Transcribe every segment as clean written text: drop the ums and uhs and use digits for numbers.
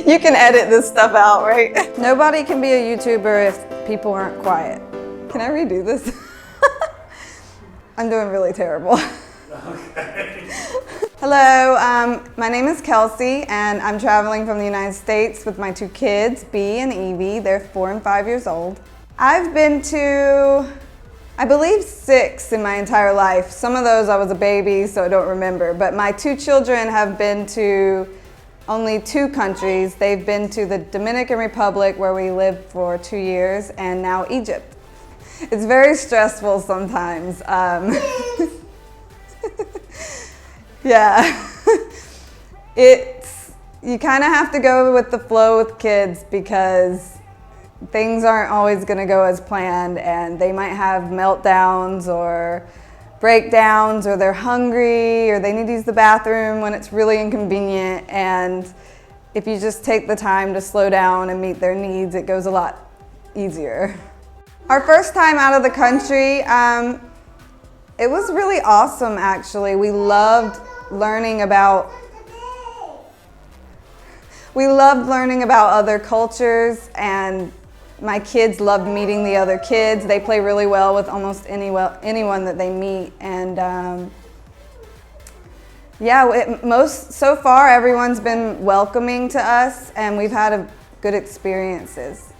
You can edit this stuff out, right? Nobody can be a YouTuber if people aren't quiet. Can I redo this? I'm doing really terrible. Okay. Hello, my name is Kelsey, and I'm traveling from the United States with my two kids, B and Evie. They're 4 and 5 years old. I've been to, I believe, 6 in my entire life. Some of those I was a baby, so I don't remember. But my two children have been to only 2 countries. They've been to the Dominican Republic, where we lived for 2 years, and now Egypt. It's very stressful sometimes. Yeah, you kind of have to go with the flow with kids because things aren't always going to go as planned, and they might have meltdowns or breakdowns, or they're hungry, or they need to use the bathroom when it's really inconvenient. And if you just take the time to slow down and meet their needs, it goes a lot easier. Our first time out of the country, it was really awesome, actually. We loved learning about other cultures, and my kids loved meeting the other kids. They play really well with almost anyone that they meet, and yeah, so far everyone's been welcoming to us, and we've had good experiences.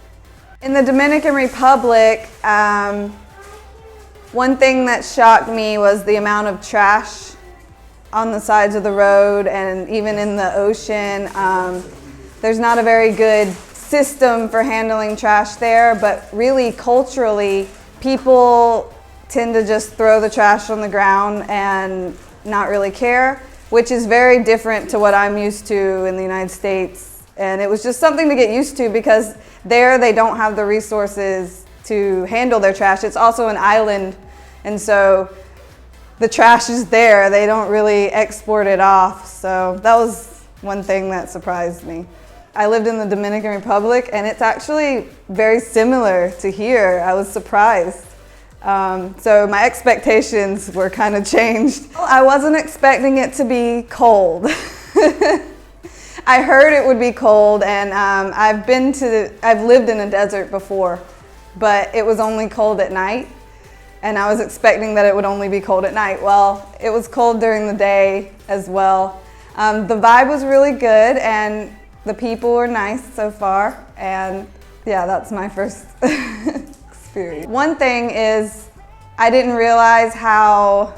In the Dominican Republic, one thing that shocked me was the amount of trash on the sides of the road, and even in the ocean. There's not a very good system for handling trash there, but really culturally, people tend to just throw the trash on the ground and not really care, which is very different to what I'm used to in the United States. And it was just something to get used to, because there they don't have the resources to handle their trash. It's also an island, and so the trash is there. They don't really export it off. So that was one thing that surprised me. I lived in the Dominican Republic, and it's actually very similar to here. I was surprised. So my expectations were kind of changed. I wasn't expecting it to be cold. I heard it would be cold, and I've lived in a desert before, but it was only cold at night. And I was expecting that it would only be cold at night. Well, it was cold during the day as well. The vibe was really good, and the people were nice so far. And yeah, that's my first experience. One thing is, I didn't realize how,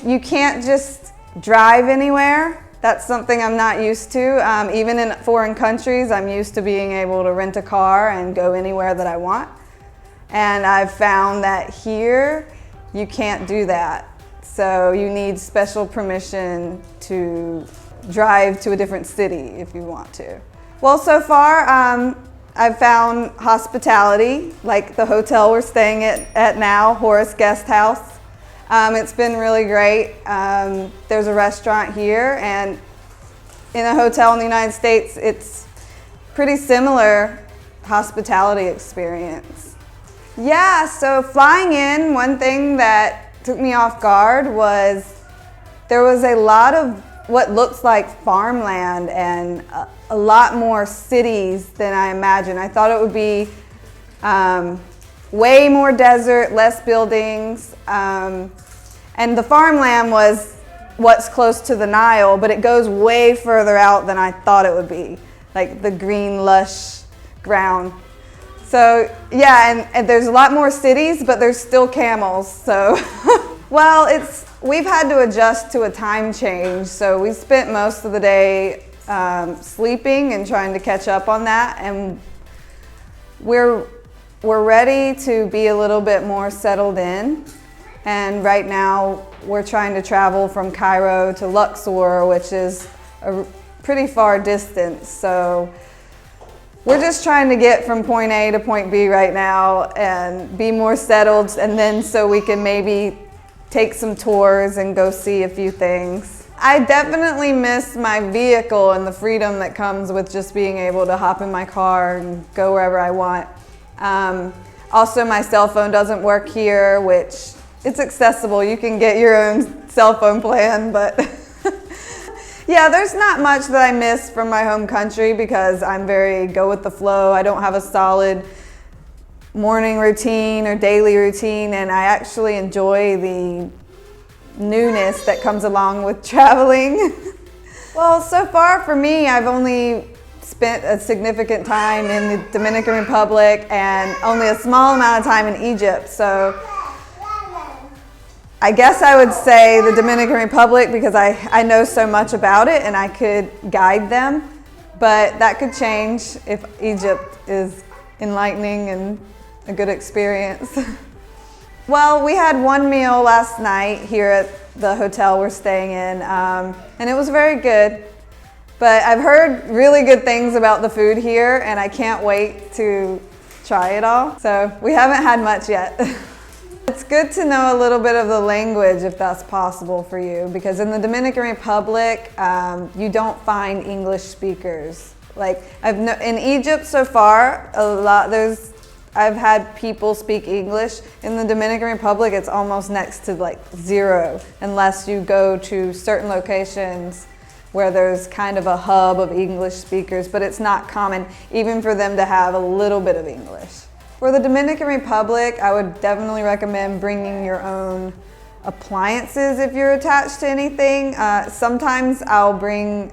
you can't just drive anywhere. That's something I'm not used to. Even in foreign countries, I'm used to being able to rent a car and go anywhere that I want. And I've found that here, you can't do that. So you need special permission to drive to a different city if you want to. Well, so far, I've found hospitality, like the hotel we're staying at now, Horace Guest House. It's been really great. There's a restaurant here, and in a hotel in the United States, it's pretty similar hospitality experience. Yeah, so flying in, one thing that took me off guard was there was a lot of what looks like farmland and a lot more cities than I imagined. I thought it would be way more desert, less buildings, and the farmland was what's close to the Nile, but it goes way further out than I thought it would be, like the green, lush ground. So yeah, and there's a lot more cities, but there's still camels, so. Well, we've had to adjust to a time change, so we spent most of the day sleeping and trying to catch up on that, and we're ready to be a little bit more settled in. And right now, we're trying to travel from Cairo to Luxor, which is a pretty far distance, so. We're just trying to get from point A to point B right now and be more settled, and then so we can maybe take some tours and go see a few things. I definitely miss my vehicle and the freedom that comes with just being able to hop in my car and go wherever I want. Also, my cell phone doesn't work here, which it's accessible. You can get your own cell phone plan, but Yeah, there's not much that I miss from my home country because I'm very go with the flow. I don't have a solid morning routine or daily routine, and I actually enjoy the newness that comes along with traveling. Well, so far for me, I've only spent a significant time in the Dominican Republic and only a small amount of time in Egypt. So I guess I would say the Dominican Republic because I know so much about it and I could guide them, but that could change if Egypt is enlightening and a good experience. Well, we had one meal last night here at the hotel we're staying in, and it was very good. But I've heard really good things about the food here, and I can't wait to try it all. So we haven't had much yet. It's good to know a little bit of the language if that's possible for you, because in the Dominican Republic, you don't find English speakers. Like in Egypt so far, I've had people speak English. In the Dominican Republic, it's almost next to like zero, unless you go to certain locations where there's kind of a hub of English speakers, but it's not common even for them to have a little bit of English. For the Dominican Republic, I would definitely recommend bringing your own appliances if you're attached to anything. Sometimes I'll bring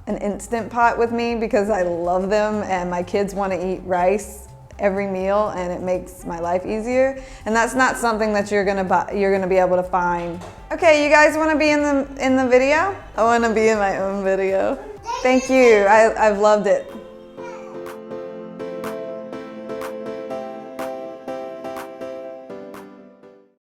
an Instant Pot with me because I love them and my kids want to eat rice every meal and it makes my life easier. And that's not something that you're gonna be able to find. Okay, you guys want to be in the video? I want to be in my own video. Thank you. I've loved it.